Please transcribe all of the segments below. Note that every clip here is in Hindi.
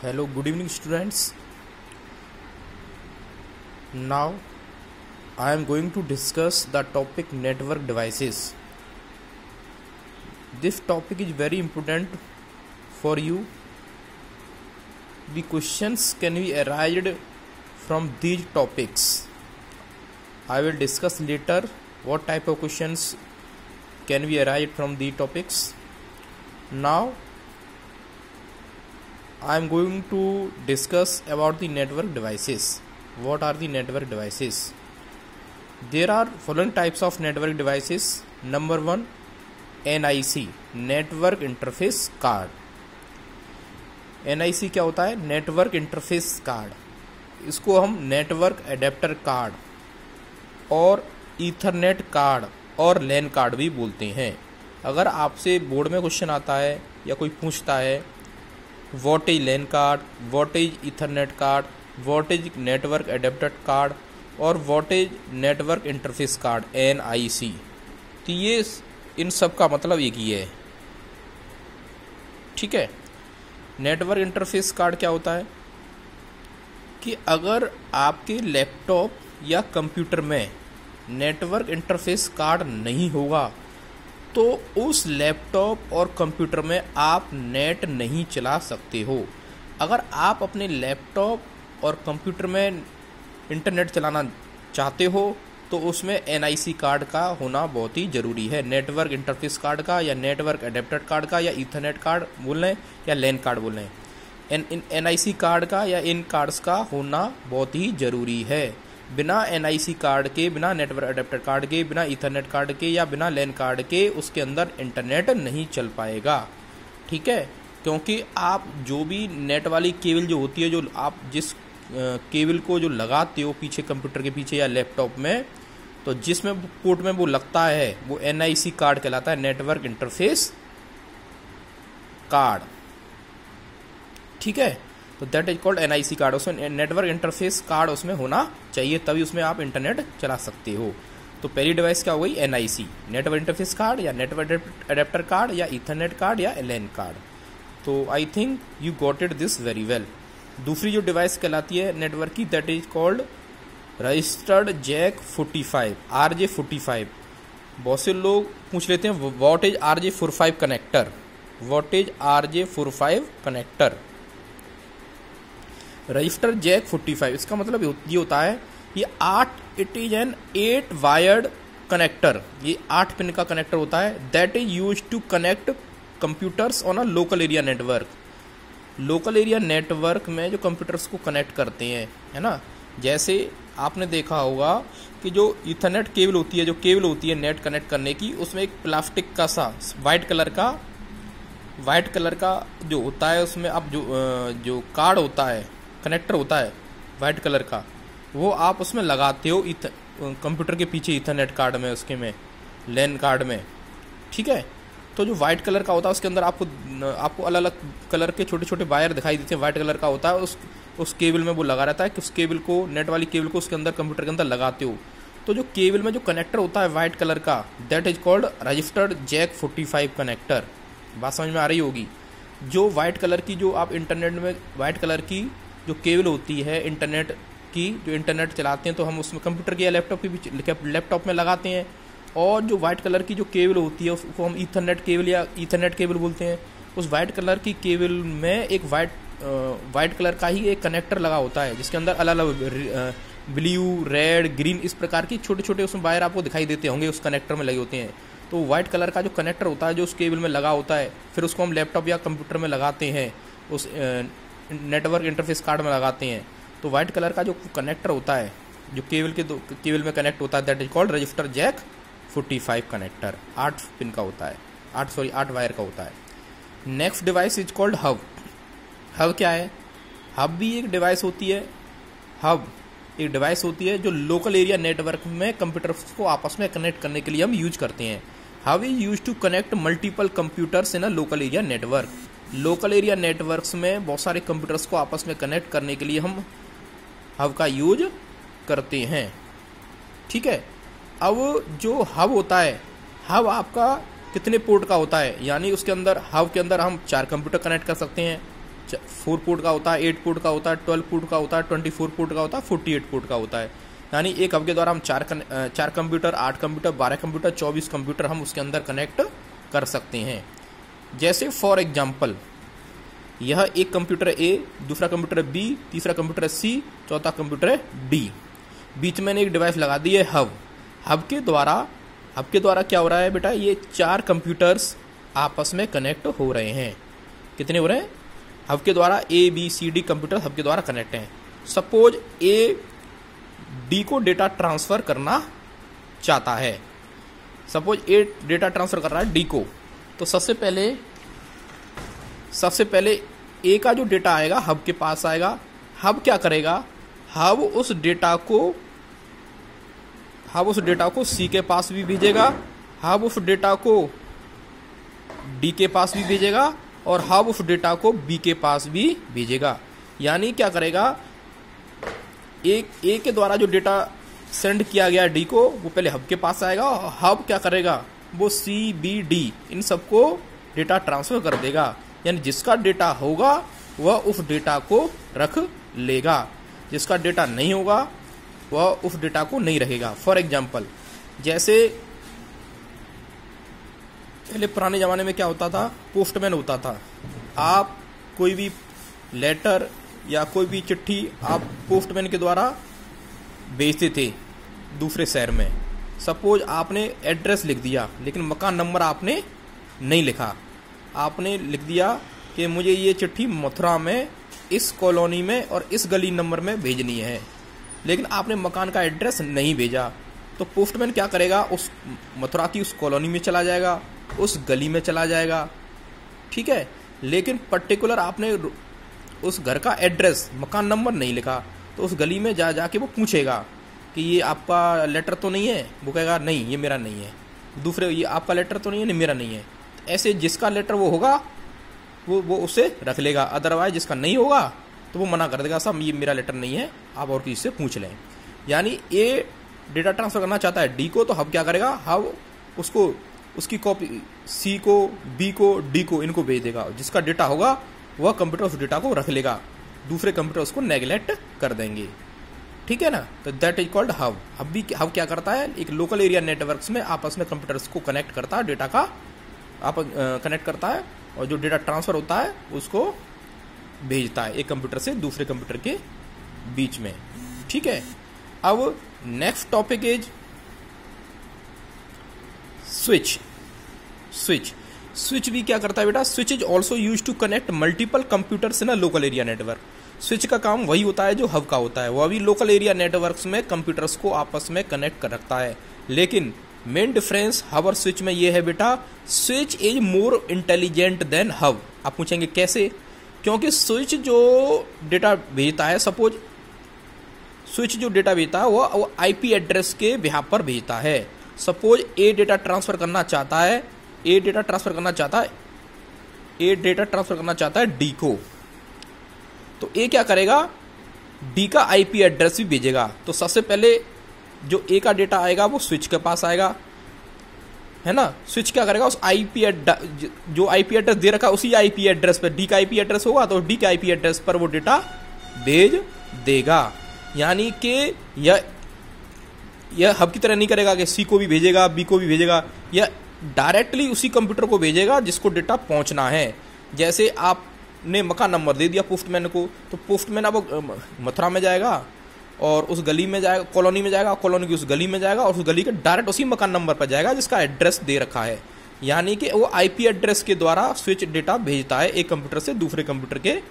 Hello, good evening, students. Now, I am going to discuss the topic network devices. This topic is very important for you. The questions can be arised from these topics. I will discuss later what type of questions can be arise from these topics. Now, I am going to discuss about the network devices. What are the network devices? There are following types of network devices. Number 1, NIC, Network Interface Card. NIC क्या होता है? Network interface card. इसको हम नेटवर्क एडेप्टर कार्ड और ईथरनेट कार्ड और लैन कार्ड भी बोलते हैं। अगर आपसे बोर्ड में क्वेश्चन आता है या कोई पूछता है what is LAN card, what is ethernet card, what is network adapter card और what is network interface card NIC, तो ये इन सब का मतलब एक ही है। ठीक है। नेटवर्क इंटरफेस कार्ड क्या होता है कि अगर आपके लैपटॉप या कंप्यूटर में नेटवर्क इंटरफेस कार्ड नहीं होगा तो उस लैपटॉप और कंप्यूटर में आप नेट नहीं चला सकते हो। अगर आप अपने लैपटॉप और कंप्यूटर में इंटरनेट चलाना चाहते हो तो उसमें NIC कार्ड का होना बहुत ही ज़रूरी है। नेटवर्क इंटरफेस कार्ड का या नेटवर्क एडेप्टर कार्ड का या ईथरनेट कार्ड बोल रहे हैं या लैन कार्ड बोल रहे हैं, NIC कार्ड का या इन कार्ड्स का होना बहुत ही ज़रूरी है। बिना NIC कार्ड के, बिना नेटवर्क एडेप्टर कार्ड के, बिना ईथरनेट कार्ड के या बिना लैन कार्ड के उसके अंदर इंटरनेट नहीं चल पाएगा। ठीक है। क्योंकि आप जो भी नेट वाली केबल जो होती है, जो आप जिस केबल को जो लगाते हो पीछे कंप्यूटर के पीछे या लैपटॉप में, तो जिसमें पोर्ट में वो लगता है वो NIC कार्ड कहलाता है, नेटवर्क इंटरफेस कार्ड। ठीक है। तो that is called NIC card. उसमें नेटवर्क इंटरफेस कार्ड उसमें होना चाहिए, तभी उसमें आप इंटरनेट चला सकते हो। तो पहली डिवाइस क्या हो गई? NIC, नेटवर्क इंटरफेस कार्ड या नेटवर्क एडेप्टर कार्ड या ईथरनेट कार्ड या लैन कार्ड। तो I think you got it this very well. दूसरी जो डिवाइस कहलाती है नेटवर्क की, that is called registered jack 45, RJ45। बहुत से लोग पूछ लेते हैं what is RJ45 connector, what is RJ45 connector. Register jack 45 इसका मतलब ये होता है ये 8 वायर्ड कनेक्टर, ये 8 पिन का कनेक्टर होता है। That is use to connect computers on a local area network. Local area network में जो कंप्यूटर्स को कनेक्ट करते हैं, है ना। जैसे आपने देखा होगा कि जो ईथरनेट केबल होती है, जो केबल होती है नेट कनेक्ट करने की, उसमें एक प्लास्टिक का सा वाइट कलर का जो होता है, उसमें आप जो कार्ड होता है, कनेक्टर होता है वाइट कलर का, वो आप उसमें लगाते हो कंप्यूटर के पीछे ईथरनेट कार्ड में, उसके में लैन कार्ड में। ठीक है। तो जो वाइट कलर का होता है उसके अंदर आपको अलग अलग कलर के छोटे छोटे वायर दिखाई देते हैं। वाइट कलर का होता है, उस केबल में वो लगा रहता है कि उस केबल को, नेट वाली केबल को उसके अंदर कंप्यूटर के अंदर लगाते हो। तो जो केबल में जो कनेक्टर होता है वाइट कलर का, that is called registered jack 45 connector. बात समझ में आ रही होगी। जो वाइट कलर की, जो आप इंटरनेट में वाइट कलर की जो केबल होती है इंटरनेट की, जो इंटरनेट चलाते हैं तो हम उसमें कंप्यूटर के या लैपटॉप में लगाते हैं। और जो वाइट कलर की जो केबल होती है उसको हम ईथरनेट केबल या ईथरनेट केबल बोलते हैं। उस वाइट कलर की केबल में एक वाइट कलर का ही एक कनेक्टर लगा होता है, जिसके अंदर अलग अलग ब्लू, रेड, ग्रीन इस प्रकार की छोटे छोटे उसमें वायर आपको दिखाई देते होंगे, उस कनेक्टर में लगे होते हैं। तो वाइट कलर का जो कनेक्टर होता है जो उस केबल में लगा होता है, फिर उसको हम लैपटॉप या कंप्यूटर में लगाते हैं, उस नेटवर्क इंटरफेस कार्ड में लगाते हैं। तो वाइट कलर का जो कनेक्टर होता है जो केबल में कनेक्ट होता है, that is called register jack 45 connector. 8 pin का होता है, 8 वायर का होता है। Next device is called hub. Hub क्या है? हब भी एक डिवाइस होती है। हब एक डिवाइस होती है जो लोकल एरिया नेटवर्क में कंप्यूटर्स को आपस में कनेक्ट करने के लिए हम यूज करते हैं। Hub is use to connect multiple computers in a local area network. Local area networks में बहुत सारे कंप्यूटर्स को आपस में कनेक्ट करने के लिए हम हब का यूज करते हैं। ठीक है। अब जो हब होता है, हब आपका कितने पोर्ट का होता है, यानी उसके अंदर हब के अंदर हम 4 कंप्यूटर कनेक्ट कर सकते हैं, 4 पोर्ट का होता है, 8 पोर्ट का होता है, 12 पोर्ट का होता है, 24 पोर्ट का होता है, 48 पोर्ट का होता है। यानी एक हब के द्वारा हम 4 कंप्यूटर, 8 कंप्यूटर, 12 कंप्यूटर, 24 कंप्यूटर हम उसके अंदर कनेक्ट कर सकते हैं। जैसे फॉर एग्जांपल यह एक कंप्यूटर ए, दूसरा कंप्यूटर बी, तीसरा कंप्यूटर सी, चौथा कंप्यूटर डी। बीच में एक डिवाइस लगा दी है हब। हब के द्वारा क्या हो रहा है बेटा, ये 4 कंप्यूटर्स आपस में कनेक्ट हो रहे हैं। कितने हो रहे हैं? हब के द्वारा A B C D computer hub के द्वारा कनेक्ट हैं। सपोज ए डी को डेटा ट्रांसफर करना चाहता है, सपोज ए डेटा ट्रांसफर कर रहा है डी को, तो सबसे पहले ए का जो डेटा आएगा हब के पास आएगा। हब क्या करेगा, हब उस डेटा को सी के पास भी भेजेगा, हब उस डेटा को डी के पास भी भेजेगा, और हब उस डेटा को बी के पास भी भेजेगा। यानी क्या करेगा, ए के द्वारा जो डेटा सेंड किया गया डी को, वो पहले हब के पास आएगा, और हब क्या करेगा, वो सी बी डी इन सबको डेटा ट्रांसफर कर देगा। यानी जिसका डेटा होगा वह उस डेटा को रख लेगा, जिसका डेटा नहीं होगा वह उस डेटा को नहीं रखेगा। फॉर एग्जाम्पल, जैसे पहले पुराने ज़माने में क्या होता था, पोस्टमैन होता था। आप कोई भी लेटर या कोई भी चिट्ठी आप पोस्टमैन के द्वारा भेजते थे दूसरे शहर में। सपोज आपने एड्रेस लिख दिया लेकिन मकान नंबर आपने नहीं लिखा। आपने लिख दिया कि मुझे ये चिट्ठी मथुरा में इस कॉलोनी में और इस गली नंबर में भेजनी है, लेकिन आपने मकान का एड्रेस नहीं भेजा। तो पोस्टमैन क्या करेगा, उस मथुरा की उस कॉलोनी में चला जाएगा, उस गली में चला जाएगा, ठीक है, लेकिन पर्टिकुलर आपने उस घर का एड्रेस मकान नंबर नहीं लिखा। तो उस गली में जाके वो पूछेगा कि ये आपका लेटर तो नहीं है, वो कहेगा नहीं ये मेरा नहीं है। दूसरे, ये आपका लेटर तो नहीं है, नहीं मेरा नहीं है। ऐसे जिसका लेटर वो होगा वो उसे रख लेगा, अदरवाइज जिसका नहीं होगा तो वो मना कर देगा, साहब ये मेरा लेटर नहीं है, आप और किसी से पूछ लें। यानी ए डेटा ट्रांसफर करना चाहता है डी को, तो हब क्या करेगा, हब उसको उसकी कॉपी सी को, बी को, डी को, इनको भेज देगा। जिसका डेटा होगा वह कंप्यूटर उस डेटा को रख लेगा, दूसरे कंप्यूटर उसको नेगलेक्ट कर देंगे, ठीक है ना। तो that is called hub. Hub क्या करता है, एक लोकल एरिया नेटवर्क्स में आपस में कंप्यूटर्स को कनेक्ट करता है, डेटा का आप कनेक्ट करता है, और जो डेटा ट्रांसफर होता है उसको भेजता है एक कंप्यूटर से दूसरे कंप्यूटर के बीच में, ठीक है। अब नेक्स्ट टॉपिक इज स्विच भी क्या करता है बेटा, switch is also use to connect multiple computers in a local area network. Switch का काम वही होता है जो हब का होता है, वह भी लोकल एरिया नेटवर्क्स में कंप्यूटर्स को आपस में कनेक्ट कर रखता है। लेकिन मेन डिफरेंस हब और स्विच में ये है बेटा, switch is more intelligent then hub. आप पूछेंगे कैसे, क्योंकि स्विच जो डेटा भेजता है, सपोज स्विच जो डेटा भेजता है वो आईपी एड्रेस के बिहाफ पर भेजता है। सपोज ए डेटा ट्रांसफर करना चाहता है, ए डेटा ट्रांसफर करना चाहता है डी को, तो ए क्या करेगा, डी का आईपी एड्रेस भी भेजेगा। तो सबसे पहले जो ए का डेटा आएगा वो स्विच के पास आएगा, है ना। स्विच क्या करेगा, उस जो आईपी एड्रेस दे रखा उसी आईपी एड्रेस पर डी का आईपी एड्रेस होगा, तो डी के आईपी एड्रेस पर वो डेटा भेज देगा। यानी कि यह हब की तरह नहीं करेगा कि सी को भी भेजेगा, बी को भी भेजेगा, यह डायरेक्टली उसी कंप्यूटर को भेजेगा जिसको डेटा पहुंचना है। जैसे आपने मकान नंबर दे दिया पोस्टमैन को, तो पोस्टमैन अब मथुरा में जाएगा और उस गली में जाएगा, कॉलोनी में जाएगा, कॉलोनी की उस गली में जाएगा, और उस गली के डायरेक्ट उसी मकान नंबर पर जाएगा जिसका एड्रेस दे रखा है। यानी कि वो आईपी एड्रेस के द्वारा स्विच डेटा भेजता है एक कंप्यूटर से दूसरे कंप्यूटर के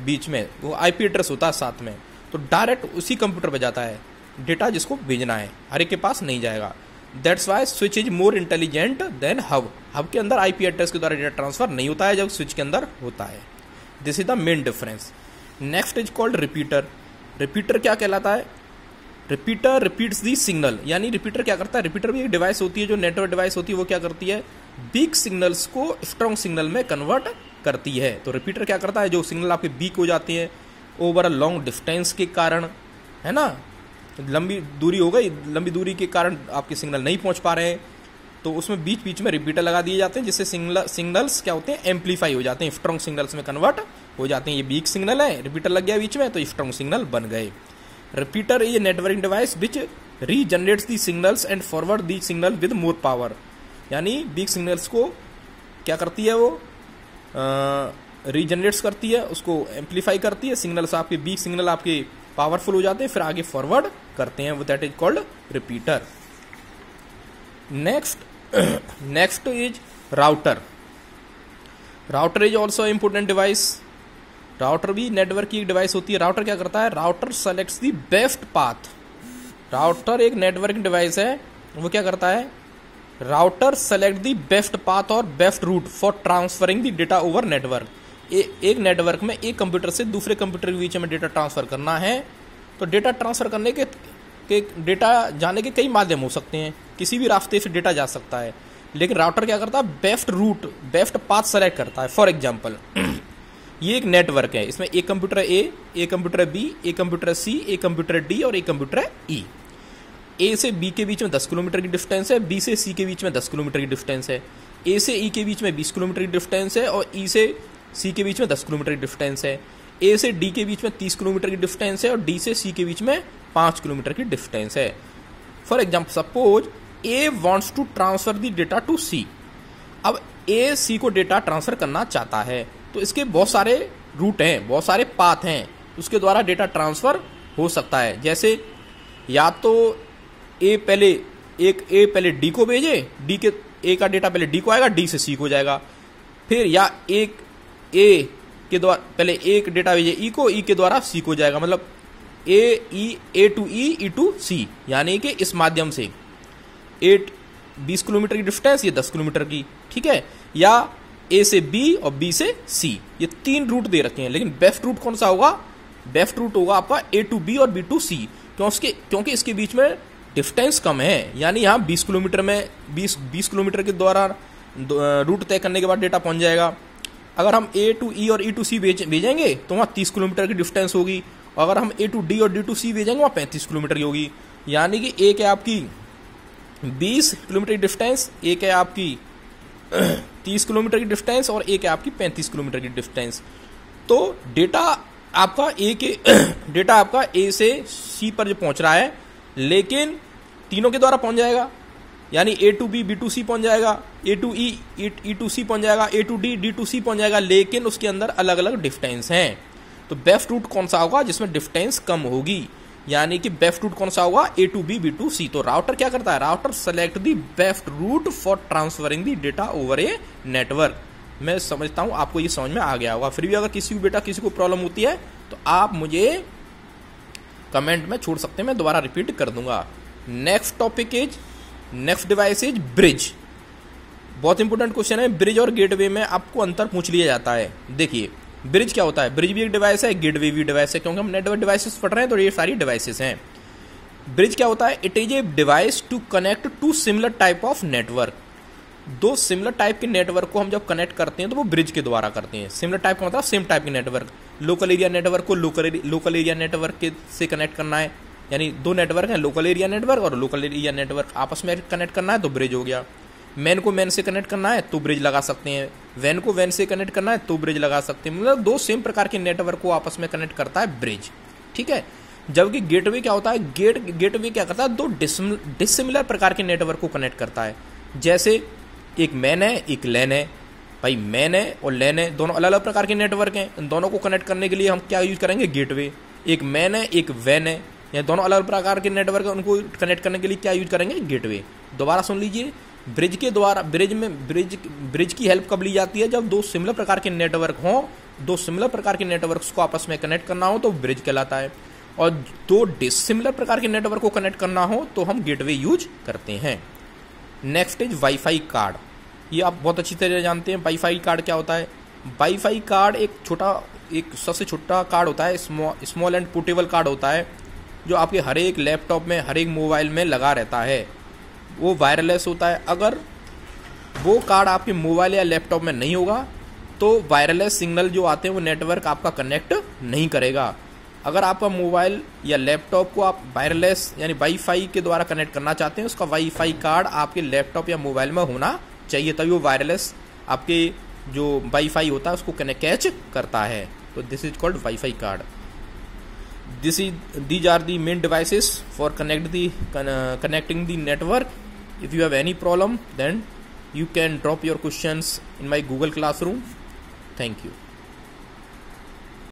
बीच में, वो आईपी एड्रेस होता है साथ में, तो डायरेक्ट उसी कंप्यूटर पर जाता है डेटा जिसको भेजना है, हर एक के पास नहीं जाएगा। That's why switch is more intelligent then hub. Hub के अंदर आईपी एड्रेस के द्वारा डेटा ट्रांसफर नहीं होता है, जब स्विच के अंदर होता है। This is the main difference. Next is called repeater. Repeater क्या कहलाता है, रिपीटर रिपीट्स दी सिग्नल। यानी रिपीटर क्या करता है, रिपीटर भी एक डिवाइस होती है जो नेटवर्क डिवाइस होती है, वो क्या करती है, वीक सिग्नल्स को स्ट्रॉन्ग सिग्नल में कन्वर्ट करती है। तो रिपीटर क्या करता है, जो सिग्नल आपके वीक हो जाते हैं ओवर अ लॉन्ग डिस्टेंस के कारण, है ना, लंबी दूरी हो गई, लंबी दूरी के कारण आपके सिग्नल नहीं पहुंच पा रहे हैं, तो उसमें बीच में रिपीटर लगा दिए जाते हैं, जिससे सिग्नल्स क्या होते हैं, एम्पलीफाई हो जाते हैं, स्ट्रॉन्ग सिग्नल्स में कन्वर्ट हो जाते हैं। ये वीक सिग्नल है, रिपीटर लग गया बीच में तो स्ट्रॉन्ग सिग्नल बन गए। Repeater is networking device which regenerates the signals and forward the signal with more power. यानी वीक सिग्नल्स को क्या करती है, वो रीजनरेट्स करती है, उसको एम्पलीफाई करती है, सिग्नल्स आपके वीक सिग्नल आपके पावरफुल हो जाते हैं, फिर आगे फॉरवर्ड करते हैं, वो that is called repeater. Next is router. Router is also important device. Router भी नेटवर्क की एक डिवाइस होती है। राउटर क्या करता है, router selects the best path. Router एक नेटवर्क डिवाइस है, वो क्या करता है, router select the best path और best route for transferring the data over network. एक नेटवर्क में एक कंप्यूटर से दूसरे कंप्यूटर के बीच में डेटा ट्रांसफर करना है, तो डेटा ट्रांसफर करने के डेटा जाने के कई माध्यम हो सकते हैं, किसी भी रास्ते से डेटा जा सकता है, लेकिन राउटर क्या करता है, best route best path select करता है। फॉर एग्जाम्पल ये एक नेटवर्क है, इसमें एक कंप्यूटर ए, एक कंप्यूटर बी, एक कंप्यूटर सी, एक कंप्यूटर डी और एक कंप्यूटर ई। ए से बी के बीच में 10 किलोमीटर की डिस्टेंस है, बी से सी के बीच में 10 किलोमीटर की डिस्टेंस है, ए से ई के बीच में 20 किलोमीटर की डिस्टेंस है और ई से सी के बीच में 10 किलोमीटर की डिस्टेंस है, ए से डी के बीच में 30 किलोमीटर की डिस्टेंस है और डी से सी के बीच में 5 किलोमीटर की डिस्टेंस है। For example suppose A wants to transfer the data to C. अब ए सी को डेटा ट्रांसफर करना चाहता है, तो इसके बहुत सारे रूट हैं, बहुत सारे पाथ हैं, उसके द्वारा डेटा ट्रांसफर हो सकता है। जैसे या तो ए पहले डी को भेजे, डी के ए का डेटा पहले डी को आएगा, डी से सी को जाएगा, फिर या एक ए के द्वारा पहले एक डेटा भेजे ई को, ई के द्वारा सी को जाएगा, मतलब ए टू ई टू सी, यानी कि इस माध्यम से 20 किलोमीटर की डिस्टेंस, ये 10 किलोमीटर की, ठीक है। या ए से बी और बी से सी, ये 3 रूट दे रखे हैं, लेकिन बेस्ट रूट कौन सा होगा, बेस्ट रूट होगा आपका ए टू बी और बी टू सी, क्योंकि इसके बीच में डिस्टेंस कम है। यानी यहाँ 20 किलोमीटर में 20 किलोमीटर के द्वारा रूट तय करने के बाद डेटा पहुंच जाएगा। अगर हम ए टू ई और ई टू सी भेजेंगे तो वहाँ 30 किलोमीटर की डिस्टेंस होगी, अगर हम ए टू डी और डी टू सी भेजेंगे वहाँ 35 किलोमीटर की होगी। यानी कि एक है आपकी 20 किलोमीटर की डिस्टेंस, एक है आपकी 30 किलोमीटर की डिस्टेंस और एक है आपकी 35 किलोमीटर की डिस्टेंस। तो डेटा आपका ए से सी पर जो पहुंच रहा है, लेकिन तीनों के द्वारा पहुंच जाएगा, यानी ए टू बी टू सी पहुंच जाएगा, ए टू ई टू सी पहुंच जाएगा, ए टू डी टू सी पहुंच जाएगा, लेकिन उसके अंदर अलग अलग डिस्टेंस हैं। तो बेस्ट रूट कौन सा होगा, जिसमें डिस्टेंस कम होगी, यानी कि बेस्ट रूट कौन सा होगा, ए टू बी टू सी। तो राउटर क्या करता है, router select the best route for transferring the data over a network. मैं समझता हूं आपको ये समझ में आ गया होगा। फिर भी अगर किसी को प्रॉब्लम होती है तो आप मुझे कमेंट में छोड़ सकते हैं, मैं दोबारा रिपीट कर दूंगा। Next device is bridge. बहुत इंपॉर्टेंट क्वेश्चन है। ब्रिज और गेटवे में आपको अंतर पूछ लिया जाता है। देखिए ब्रिज क्या होता है, ब्रिज भी एक डिवाइस है, गेटवे भी डिवाइस है, क्योंकि हम नेटवर्क डिवाइसेस पढ़ रहे हैं तो ये सारी डिवाइसेस हैं। ब्रिज क्या होता है, it is a device to connect to similar type of network. दो सिमिलर टाइप के नेटवर्क को हम जब कनेक्ट करते हैं तो वो ब्रिज के द्वारा करते हैं। सिमिलर टाइप का मतलब सेम टाइप के नेटवर्क। लोकल एरिया नेटवर्क को लोकल एरिया नेटवर्क के से कनेक्ट करना है, यानी दो नेटवर्क हैं, लोकल एरिया नेटवर्क और लोकल एरिया नेटवर्क, आपस में कनेक्ट करना है तो ब्रिज हो गया। मैन को मैन से कनेक्ट करना है तो ब्रिज लगा सकते हैं, वैन को वैन से कनेक्ट करना है तो ब्रिज लगा सकते हैं। मतलब दो सेम प्रकार के नेटवर्क को आपस में कनेक्ट करता है ब्रिज, ठीक है। जबकि गेटवे क्या होता है, गेटवे क्या करता है, दो डिसिमिलर प्रकार के नेटवर्क को कनेक्ट करता है। जैसे एक मैन है, एक लैन है। भाई मैन है और लैन है, दोनों अलग अलग प्रकार के नेटवर्क हैं, इन दोनों को कनेक्ट करने के लिए हम क्या यूज करेंगे, गेटवे। एक मैन है, एक वैन है, या दोनों अलग प्रकार के नेटवर्क है, उनको कनेक्ट करने के लिए क्या यूज करेंगे, गेटवे। दोबारा सुन लीजिए, ब्रिज के द्वारा ब्रिज की हेल्प कब ली जाती है, जब दो सिमिलर प्रकार के नेटवर्क हों, दो सिमिलर प्रकार के नेटवर्क्स को आपस में कनेक्ट करना हो तो ब्रिज कहलाता है, और दो डिसिमिलर प्रकार के नेटवर्क को कनेक्ट करना हो तो हम गेटवे यूज करते हैं। Next is wifi card. ये आप बहुत अच्छी तरह जानते हैं वाईफाई कार्ड क्या होता है। वाईफाई कार्ड एक सबसे छोटा कार्ड होता है, स्मॉल एंड पोर्टेबल कार्ड होता है, जो आपके हर एक लैपटॉप में, हर एक मोबाइल में लगा रहता है। वो वायरलेस होता है। अगर वो कार्ड आपके मोबाइल या लैपटॉप में नहीं होगा तो वायरलेस सिग्नल जो आते हैं वो नेटवर्क आपका कनेक्ट नहीं करेगा। अगर आपका मोबाइल या लैपटॉप को आप वायरलेस यानी वाईफाई के द्वारा कनेक्ट करना चाहते हैं, उसका वाईफाई कार्ड आपके लैपटॉप या मोबाइल में होना चाहिए, तभी वो वायरलेस आपके जो वाईफाई होता है उसको कैच करता है। तो this is called wifi card. These are the main devices for connecting the network. If you have any problem, then you can drop your questions in my Google Classroom. Thank you.